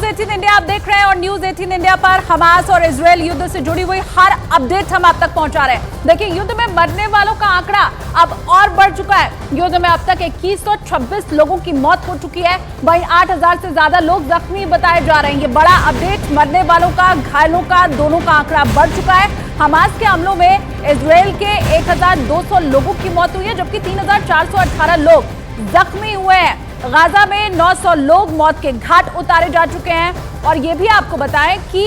18 India आप देख रहे हैं और न्यूज 18 इंडिया पर हमास और इजरायल युद्ध से जुड़ी हुई हर अपडेट हम आप तक पहुंचा रहे हैं। देखिए, युद्ध में मरने वालों का आंकड़ा अब और बढ़ चुका है। युद्ध में अब तक 2126 लोगों की मौत हो चुकी है, वहीं 8000 से ज्यादा लोग जख्मी बताए जा रहे हैं। ये बड़ा अपडेट, मरने वालों का, घायलों का, दोनों का आंकड़ा बढ़ चुका है। हमास के हमलों में इजरायल के 1200 लोगों की मौत हुई है, जबकि 3418 लोग जख्मी हुए हैं। गाजा में 900 लोग मौत के घाट उतारे जा चुके हैं। और ये भी आपको बताएं कि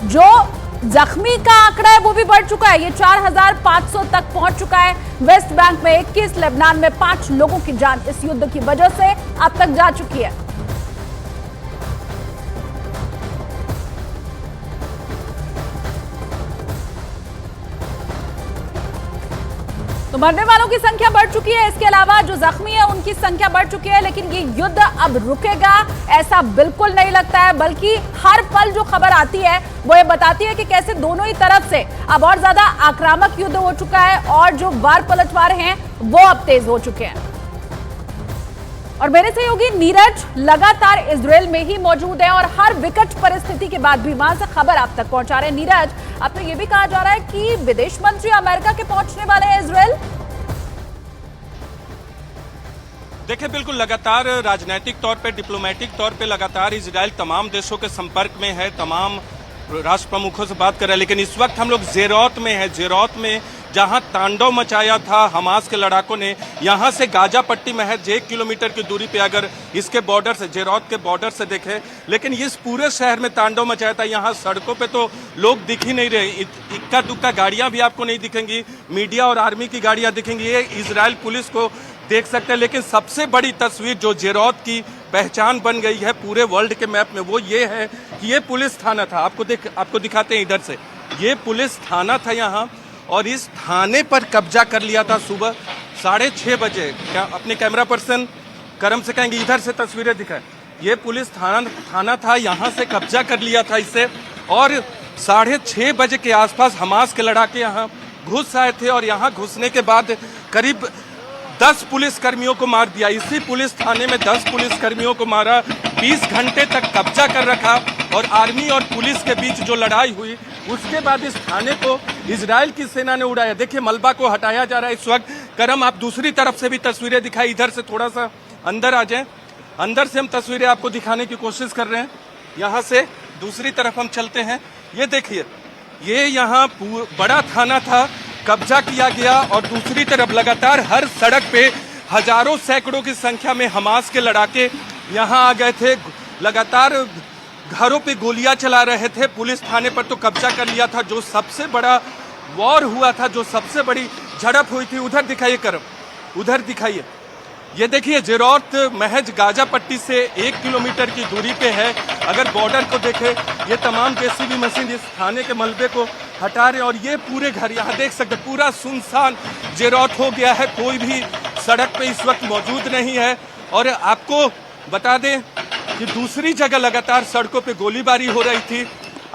जो जख्मी का आंकड़ा है वो भी बढ़ चुका है, ये 4500 तक पहुंच चुका है। वेस्ट बैंक में 21, लेबनान में 5 लोगों की जान इस युद्ध की वजह से अब तक जा चुकी है। तो मरने वालों की संख्या बढ़ चुकी है, इसके अलावा जो जख्मी है उनकी संख्या बढ़ चुकी है। लेकिन ये युद्ध अब रुकेगा ऐसा बिल्कुल नहीं लगता है, बल्कि हर पल जो खबर आती है वो ये बताती है कि कैसे दोनों ही तरफ से अब और ज्यादा आक्रामक युद्ध हो चुका है और जो वार पलटवार हैं वो अब तेज हो चुके हैं। और मेरे सहयोगी नीरज लगातार इजरायल में ही मौजूद है और हर विकट परिस्थिति के बाद भी वहां से खबर आप तक पहुंचा रहे हैं। नीरज, अब तो ये भी कहा जा रहा है कि विदेश मंत्री अमेरिका के पहुंचने वाले हैं इजरायल। देखिए, बिल्कुल लगातार राजनीतिक तौर पे, डिप्लोमेटिक तौर पे लगातार इजरायल तमाम देशों के संपर्क में है, तमाम राष्ट्र प्रमुखों से बात कर रहा है। लेकिन इस वक्त हम लोग जेरौत में है, जेरौत में जहां तांडव मचाया था हमास के लड़ाकों ने। यहां से गाजा पट्टी महज 1 किलोमीटर की दूरी पे अगर इसके बॉर्डर से, जेरौत के बॉर्डर से देखें, लेकिन इस पूरे शहर में तांडव मचाया था। यहाँ सड़कों पे तो लोग दिख ही नहीं रहे, इक्का दुक्का गाड़ियां भी आपको नहीं दिखेंगी, मीडिया और आर्मी की गाड़ियां दिखेंगी, ये इजरायल पुलिस को देख सकते हैं। लेकिन सबसे बड़ी तस्वीर जो जेरौत की पहचान बन गई है पूरे वर्ल्ड के मैप में, वो ये है कि ये पुलिस थाना था। आपको दिखाते हैं इधर से, ये पुलिस थाना था यहाँ, और इस थाने पर कब्जा कर लिया था सुबह 6:30 बजे। अपने कैमरा पर्सन करम से कहेंगे इधर से तस्वीरें दिखाएं। ये पुलिस थाना था, यहाँ से कब्जा कर लिया था इसे, और 6:30 बजे के आसपास हमास के लड़ाके यहाँ घुस आए थे और यहाँ घुसने के बाद करीब 10 पुलिस कर्मियों को मार दिया। इसी पुलिस थाने में 10 पुलिस कर्मियों को मारा, 20 घंटे तक कब्जा कर रखा, और आर्मी और पुलिस के बीच जो लड़ाई हुई उसके बाद इस थाने को इजरायल की सेना ने उड़ाया। देखिए, मलबा को हटाया जा रहा है इस वक्त। करम, आप दूसरी तरफ से भी तस्वीरें दिखाई, इधर से थोड़ा सा अंदर आ जाएं। अंदर से हम तस्वीरें आपको दिखाने की कोशिश कर रहे हैं। यहाँ से दूसरी तरफ हम चलते हैं। ये देखिए, ये यहाँ बड़ा थाना था, कब्जा किया गया, और दूसरी तरफ लगातार हर सड़क पे हजारों सैकड़ों की संख्या में हमास के लड़ाके यहाँ आ गए थे, लगातार घरों पे गोलियां चला रहे थे। पुलिस थाने पर तो कब्जा कर लिया था। जो सबसे बड़ा वॉर हुआ था, जो सबसे बड़ी झड़प हुई थी, उधर दिखाइए करम, उधर दिखाइए। ये देखिए, जेरौत महज गाजा पट्टी से 1 किलोमीटर की दूरी पे है। अगर बॉर्डर को देखें, ये तमाम जेसीबी मशीन इस थाने के मलबे को हटा रहे हैं, और ये पूरे घर यहाँ देख सकते, पूरा सुनसान जेरौत हो गया है, कोई भी सड़क पे इस वक्त मौजूद नहीं है। और आपको बता दें कि दूसरी जगह लगातार सड़कों पे गोलीबारी हो रही थी।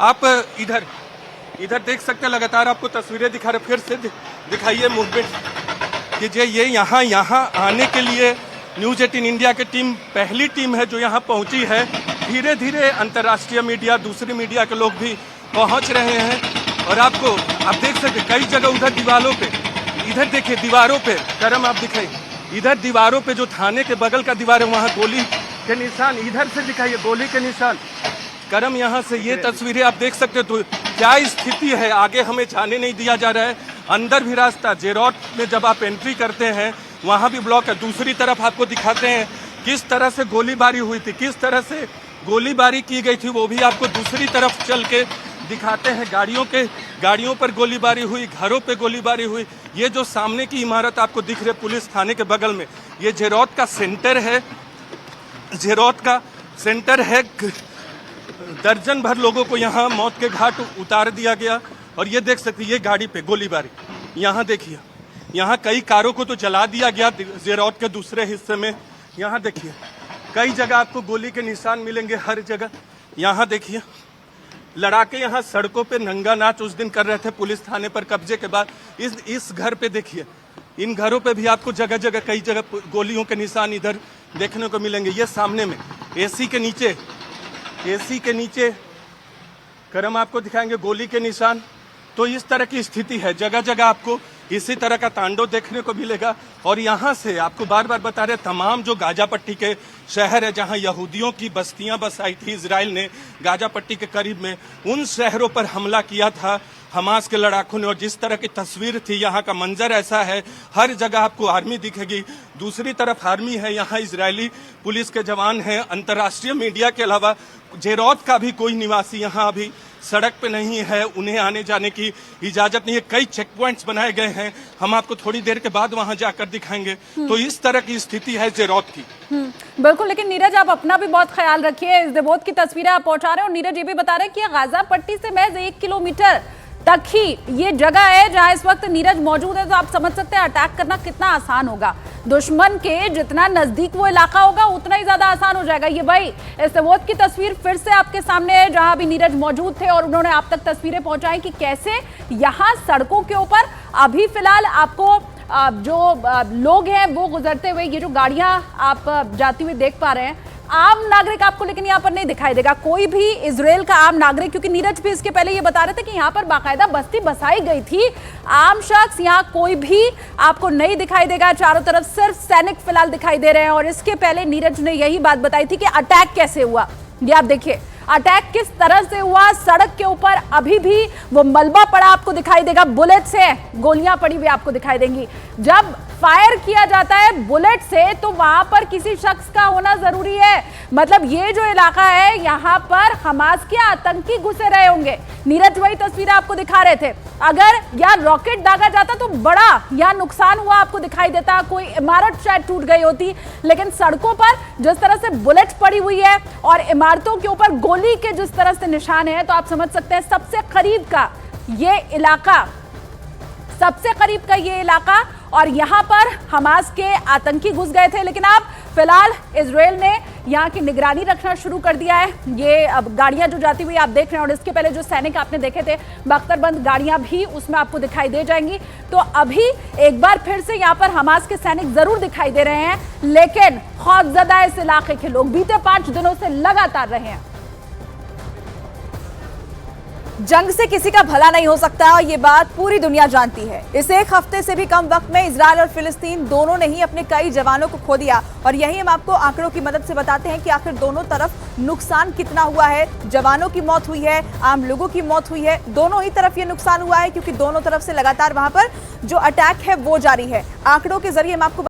आप इधर देख सकते हैं, लगातार आपको तस्वीरें दिखा रहे, फिर से दिखाइए मूवमेंट कीजिए। ये यहाँ आने के लिए न्यूज 18 इंडिया की टीम पहली टीम है जो यहाँ पहुँची है। धीरे धीरे अंतर्राष्ट्रीय मीडिया, दूसरी मीडिया के लोग भी पहुँच रहे हैं। और आप देख सकते कई जगह उधर दीवारों पे, इधर देखिए दीवारों पे, करम आप दिखाइए, इधर दीवारों पे जो थाने के बगल का दीवार है वहाँ गोली के निशान, इधर से दिखाइए गोली के निशान। करम, यहाँ से ये तस्वीरें आप देख सकते हो। तो क्या स्थिति है, आगे हमें जाने नहीं दिया जा रहा है। अंदर भी रास्ता, जेरौत में जब आप एंट्री करते हैं वहाँ भी ब्लॉक है। दूसरी तरफ आपको दिखाते हैं किस तरह से गोलीबारी हुई थी, किस तरह से गोलीबारी की गई थी, वो भी आपको दूसरी तरफ चल के दिखाते हैं। गाड़ियों पर गोलीबारी हुई, घरों पे गोलीबारी हुई। ये जो सामने की इमारत आपको दिख रही है पुलिस थाने के बगल में, ये जेरौत का सेंटर है। जेरौत का सेंटर है। दर्जन भर लोगों को यहाँ मौत के घाट उतार दिया गया। और ये देख सकते, ये गाड़ी पे गोलीबारी, यहाँ देखिए, यहाँ कई कारों को तो जला दिया गया जेरौत के दूसरे हिस्से में। यहाँ देखिए, कई जगह आपको गोली के निशान मिलेंगे, हर जगह। यहाँ देखिए, लड़ाके यहाँ सड़कों पे नंगा नाच उस दिन कर रहे थे पुलिस थाने पर कब्जे के बाद। इस घर पे देखिए, इन घरों पे भी आपको जगह जगह कई जगह गोलियों के निशान इधर देखने को मिलेंगे। ये सामने में एसी के नीचे एसी के नीचे करम आपको दिखाएंगे, गोली के निशान। तो इस तरह की स्थिति है, जगह जगह आपको इसी तरह का तांडव देखने को मिलेगा। और यहाँ से आपको बार बार बता रहे, तमाम जो गाजा पट्टी के शहर है जहाँ यहूदियों की बस्तियां बसाई थी इजराइल ने गाजा पट्टी के करीब में, उन शहरों पर हमला किया था हमास के लड़ाकों ने। और जिस तरह की तस्वीर थी, यहाँ का मंजर ऐसा है, हर जगह आपको आर्मी दिखेगी, दूसरी तरफ आर्मी है, यहाँ इजरायली पुलिस के जवान हैं। अंतर्राष्ट्रीय मीडिया के अलावा जेरोत का भी कोई निवासी यहाँ अभी सड़क पे नहीं है, उन्हें आने जाने की इजाजत नहीं है। कई चेक पॉइंट्स बनाए गए हैं, हम आपको थोड़ी देर के बाद वहां जाकर दिखाएंगे। तो इस तरह की स्थिति है जेरोत की। बिल्कुल, लेकिन नीरज आप अपना भी बहुत ख्याल रखिए। इस देवोत की तस्वीरें आप पहुंचा रहे हैं और नीरज ये भी बता रहे हैं कि गाजा पट्टी से महज 1 किलोमीटर तक ही ये जगह है जहां इस वक्त नीरज मौजूद है। तो आप समझ सकते हैं अटैक करना कितना आसान होगा। दुश्मन के जितना नजदीक वो इलाका होगा उतना ही ज्यादा आसान हो जाएगा। ये भाई इस देवोत की तस्वीर फिर से आपके सामने है जहां भी नीरज मौजूद थे और उन्होंने आप तक तस्वीरें पहुंचाई कि कैसे यहाँ सड़कों के ऊपर अभी फिलहाल आपको जो लोग हैं वो गुजरते हुए, ये जो गाड़ियां आप जाती हुई देख पा रहे हैं, आम नागरिक आपको लेकिन यहाँ पर नहीं दिखाई देगा, कोई भी इजराइल का आम नागरिक। क्योंकि नीरज भी इसके पहले ये बता रहे थे कि यहाँ पर बाकायदा बस्ती बसाई गई थी। आम शख्स यहाँ कोई भी आपको नहीं दिखाई देगा, चारों तरफ सिर्फ सैनिक फिलहाल दिखाई दे रहे हैं। और इसके पहले नीरज ने यही बात बताई थी कि अटैक कैसे हुआ। ये आप देखिए अटैक किस तरह से हुआ। सड़क के ऊपर अभी भी वो मलबा पड़ा आपको दिखाई देगा, बुलेट से गोलियां पड़ी हुई आपको दिखाई देंगी। जब फायर किया जाता है बुलेट से तो वहां पर किसी शख्स का होना जरूरी है। मतलब ये जो इलाका है यहाँ पर हमास के आतंकी घुसे रहे होंगे। नीरज वही तस्वीरें आपको दिखा रहे थे। अगर यहाँ रॉकेट दागा जाता तो बड़ा यहाँ नुकसान हुआ आपको दिखाई देता, कोई इमारत शायद टूट गई होती। लेकिन सड़कों पर जिस तरह से बुलेट पड़ी हुई है और इमारतों के ऊपर गोली के जिस तरह से निशान है, तो आप समझ सकते हैं सबसे करीब का ये इलाका, सबसे करीब का ये इलाका। और यहाँ पर हमास के आतंकी घुस गए थे। लेकिन अब फिलहाल इजराइल ने यहाँ की निगरानी रखना शुरू कर दिया है। ये अब गाड़ियां जो जाती हुई आप देख रहे हैं, और इसके पहले जो सैनिक आपने देखे थे बख्तरबंद गाड़ियां भी उसमें आपको दिखाई दे जाएंगी। तो अभी एक बार फिर से यहाँ पर हमास के सैनिक जरूर दिखाई दे रहे हैं, लेकिन खौफजदा इस इलाके के लोग बीते 5 दिनों से लगातार रहे हैं। जंग से किसी का भला नहीं हो सकता, ये बात पूरी दुनिया जानती है। इस एक हफ्ते से भी कम वक्त में इजराइल और फिलिस्तीन दोनों ने ही अपने कई जवानों को खो दिया। और यही हम आपको आंकड़ों की मदद से बताते हैं कि आखिर दोनों तरफ नुकसान कितना हुआ है। जवानों की मौत हुई है, आम लोगों की मौत हुई है, दोनों ही तरफ ये नुकसान हुआ है क्योंकि दोनों तरफ से लगातार वहां पर जो अटैक है वो जारी है। आंकड़ों के जरिए हम आपको